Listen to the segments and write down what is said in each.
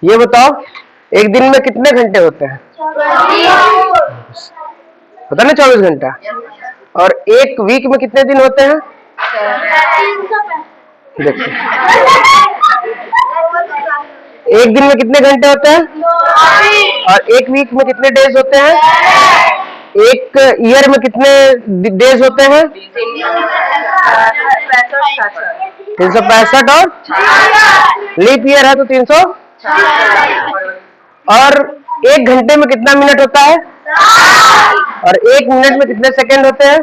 ये बताओ एक दिन में कितने घंटे होते हैं? पता ना, 24 घंटा। और एक वीक में कितने दिन होते हैं? देखो, एक दिन में कितने घंटे होते हैं? और एक वीक में कितने डेज होते हैं? एक ईयर में कितने डेज होते हैं? 365। और लीप ईयर है तो 300। और एक घंटे में कितना मिनट होता है? और एक मिनट में कितने सेकंड होते हैं?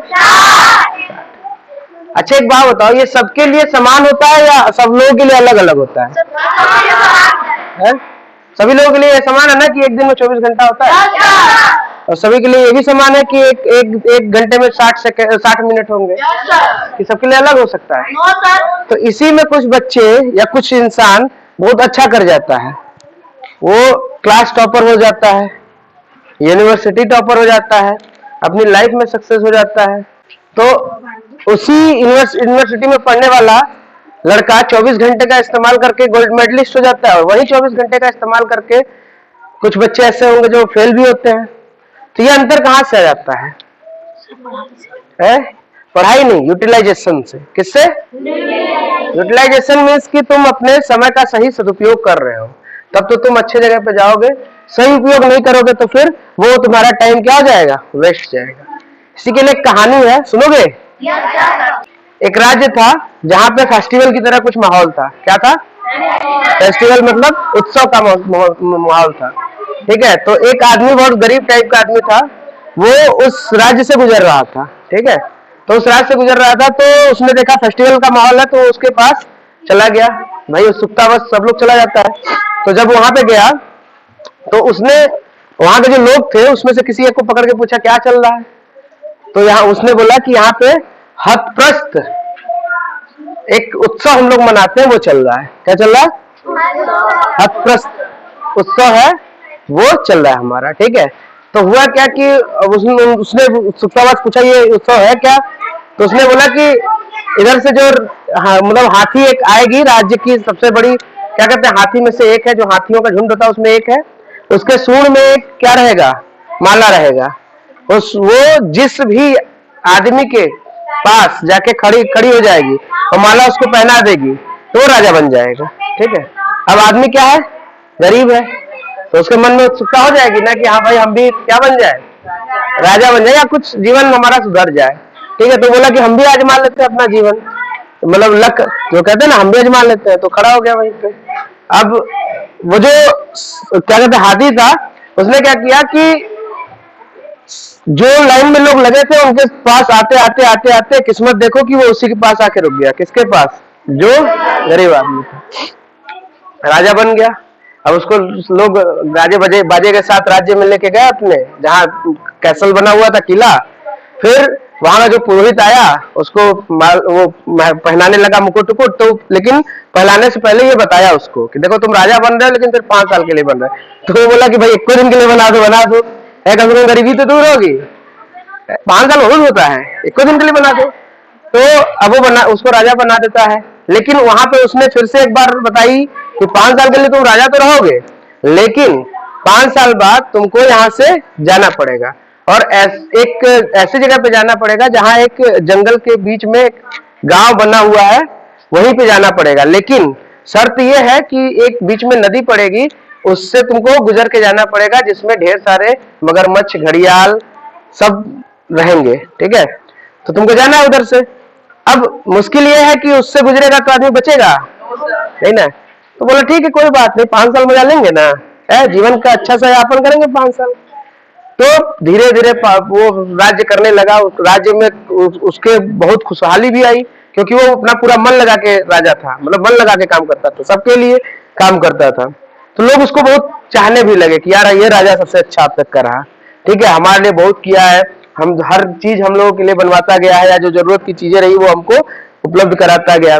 अच्छा एक बात बताओ, ये सबके लिए समान होता है या सब लोगों के लिए अलग अलग होता है? सभी लोगों के लिए समान है ना कि एक दिन में 24 घंटा होता है? और सभी के लिए ये भी समान है कि एक घंटे में 60 मिनट होंगे? कि सबके लिए अलग हो सकता है? तो इसी में कुछ बच्चे या कुछ इंसान बहुत अच्छा कर जाता है, वो क्लास टॉपर हो जाता है, यूनिवर्सिटी टॉपर हो जाता है, अपनी लाइफ में सक्सेस हो जाता है। तो उसी यूनिवर्सिटी में पढ़ने वाला लड़का 24 घंटे का इस्तेमाल करके गोल्ड मेडलिस्ट हो जाता है, और वही 24 घंटे का इस्तेमाल करके कुछ बच्चे ऐसे होंगे जो फेल भी होते हैं। तो ये अंतर कहाँ से आ जाता है? पढ़ाई नहीं, यूटिलाइजेशन से। किससे? यूटिलाइजेशन मीन्स कि तुम अपने समय का सही सदुपयोग कर रहे हो, तब तो तुम अच्छे जगह पे जाओगे। सही उपयोग नहीं करोगे तो फिर वो तुम्हारा टाइम क्या हो जाएगा? वेस्ट जाएगा। इसी के लिए एक कहानी है, सुनोगे? एक राज्य था जहाँ पे फेस्टिवल की तरह कुछ माहौल था। क्या था? फेस्टिवल मतलब उत्सव का माहौल था। ठीक है, तो एक आदमी, बहुत गरीब टाइप का आदमी था, वो उस राज्य से गुजर रहा था। ठीक है, तो उस राज्य से गुजर रहा था, तो उसने देखा फेस्टिवल का माहौल है, तो उसके पास चला गया। भाई उत्सुकतावश सब लोग चला जाता है। तो जब वहां पे गया तो उसने वहां के जो लोग थे उसमें से किसी एक को पकड़ के पूछा क्या चल रहा है? तो यहाँ उसने बोला कि यहाँ पे हथप्रस्थ एक उत्सव हम लोग मनाते हैं, वो चल रहा है। क्या चल रहा है? हथप्रस्थ उत्सव है, वो चल रहा है हमारा। ठीक है, तो हुआ क्या कि उसने उत्सुकतावश पूछा ये उत्सव है क्या? तो उसने बोला कि इधर से जो मतलब हाथी एक आएगी, राज्य की सबसे बड़ी, क्या कहते हैं, हाथी में से एक है, जो हाथियों का झुंड होता है उसमें एक है, उसके सूंड में एक क्या रहेगा? माला रहेगा। वो जिस भी आदमी के पास जाके खड़ी हो जाएगी और माला उसको पहना देगी तो वो राजा बन जाएगा। ठीक है, अब आदमी क्या है? गरीब है, तो उसके मन में उत्सुकता हो जाएगी ना कि हाँ भाई हम भी क्या बन जाए? राजा बन जाए, या कुछ जीवन हमारा सुधर जाए। ठीक है, तो बोला कि हम भी आजमा लेते हैं अपना जीवन, मतलब लक जो कहते हैं ना, हम भी आजमा लेते हैं। तो खड़ा हो गया वहीं पे। अब वो जो क्या कहते हैं हाथी था, उसने क्या किया कि जो लाइन में लोग लगे थे उनके पास आते आते आते आते किस्मत देखो कि वो उसी के पास आके रुक गया। किसके पास? जो गरीब आदमी था। राजा बन गया। अब उसको लोग गाजे बाजे के साथ राज्य में लेके गए अपने, जहाँ कैसल बना हुआ था, किला। फिर वहां का जो पुरोहित आया उसको वो पहनाने लगा मुकुट उकुट। तो लेकिन पहनाने से पहले ये बताया उसको कि देखो तुम राजा बन रहे हो, लेकिन सिर्फ 5 साल के लिए बन रहे हो। तो वो बोला कि भाई 21 दिन के लिए बना दो, बना दो, कम से कम गरीबी तो दूर होगी। 5 साल बहुत होता है, 21 दिन के लिए बना दो। तो अब वो उसको राजा बना देता है। लेकिन वहां पे उसने फिर से एक बार बताई कि 5 साल के लिए तुम राजा तो रहोगे, लेकिन 5 साल बाद तुमको यहाँ से जाना पड़ेगा, और एक ऐसी जगह पे जाना पड़ेगा जहाँ एक जंगल के बीच में एक गांव बना हुआ है, वहीं पे जाना पड़ेगा। लेकिन शर्त यह है कि एक बीच में नदी पड़ेगी, उससे तुमको गुजर के जाना पड़ेगा, जिसमें ढेर सारे मगरमच्छ, घड़ियाल सब रहेंगे। ठीक है, तो तुमको जाना है उधर से। अब मुश्किल यह है कि उससे गुजरेगा तो आदमी बचेगा नहीं ना। तो बोला ठीक है कोई बात नहीं, 5 साल मजा लेंगे ना, जीवन का अच्छा सा यापन करेंगे 5 साल। तो धीरे धीरे वो राज्य करने लगा। राज्य में उसके बहुत खुशहाली भी आई, क्योंकि वो अपना पूरा मन लगा के राजा था, मतलब मन लगा के काम करता था, सबके लिए काम करता था। तो लोग उसको बहुत चाहने भी लगे कि यार ये राजा सबसे अच्छा अब तक का रहा। ठीक है, हमारे लिए बहुत किया है, हम हर चीज हम लोगों के लिए बनवाता गया है, या जो जरूरत की चीजें रही वो हमको उपलब्ध कराता गया।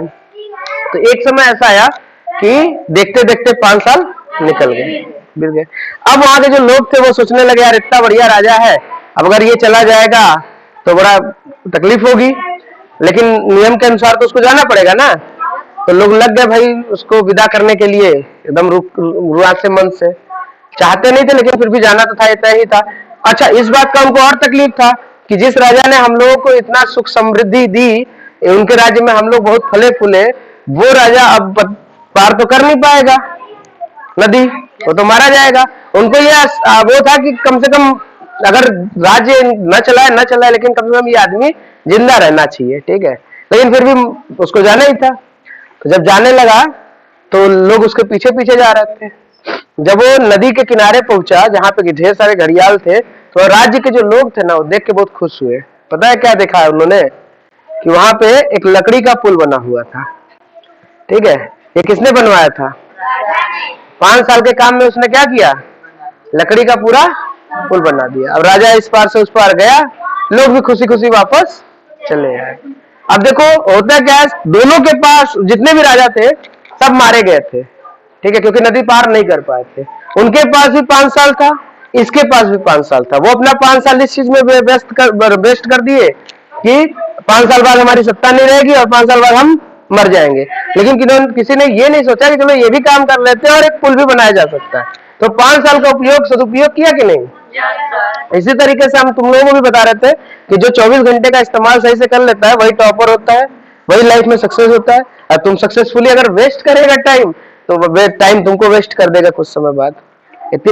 तो एक समय ऐसा आया कि देखते देखते 5 साल निकल गए, बीत गए। अब वहां के जो लोग थे वो सोचने लगे यार इतना बढ़िया राजा है, अब अगर ये चला जाएगा तो बड़ा तकलीफ होगी, लेकिन नियम के अनुसार तो उसको जाना पड़ेगा ना। तो लोग लग गए भाई उसको विदा करने के लिए, एकदम रुआ से मन से। चाहते नहीं थे लेकिन फिर भी जाना तो था, इतना ही था। अच्छा, इस बात का उनको और तकलीफ था कि जिस राजा ने हम लोगों को इतना सुख समृद्धि दी, उनके राज्य में हम लोग बहुत फले फूले, वो राजा अब पार तो कर नहीं पाएगा नदी, वो तो मारा जाएगा। उनको ये वो था कि कम से कम अगर राज्य न चलाए लेकिन कम से कम ये आदमी जिंदा रहना चाहिए, ठीक है। लेकिन फिर भी उसको जाना ही था। तो जब जाने लगा तो लोग उसके पीछे पीछे जा रहे थे। जब वो नदी के किनारे पहुंचा जहां पे ढेर सारे घड़ियाल थे, तो राज्य के जो लोग थे ना वो देख के बहुत खुश हुए। पता है क्या देखा है उन्होंने? कि वहां पे एक लकड़ी का पुल बना हुआ था, ठीक है। ये किसने बनवाया था? 5 साल के काम में उसने क्या किया? लकड़ी का पूरा पुल बना दिया। अब राजा इस पार से उस पार गया, लोग भी खुशी खुशी वापस चले आए। अब देखो होता क्या है, दोनों के पास जितने भी राजा थे सब मारे गए थे, ठीक है, क्योंकि नदी पार नहीं कर पाए थे। उनके पास भी 5 साल था, इसके पास भी 5 साल था। वो अपना 5 साल इस चीज में वेस्ट कर दिए कि 5 साल बाद हमारी सत्ता नहीं रहेगी और 5 साल बाद हम मर जाएंगे। लेकिन किसी ने ये नहीं सोचा कि चलो ये भी काम कर लेते हैं और एक पुल भी बनाया जा सकता है। तो 5 साल का सदुपयोग किया कि नहीं? इसी तरीके से हम तुम लोगों को भी बता रहे थे कि जो 24 घंटे का इस्तेमाल सही से कर लेता है वही टॉपर होता है, वही लाइफ में सक्सेस होता है। और तुम सक्सेसफुली अगर वेस्ट करेगा टाइम, तो टाइम तुमको वेस्ट कर देगा कुछ समय बाद। इतनी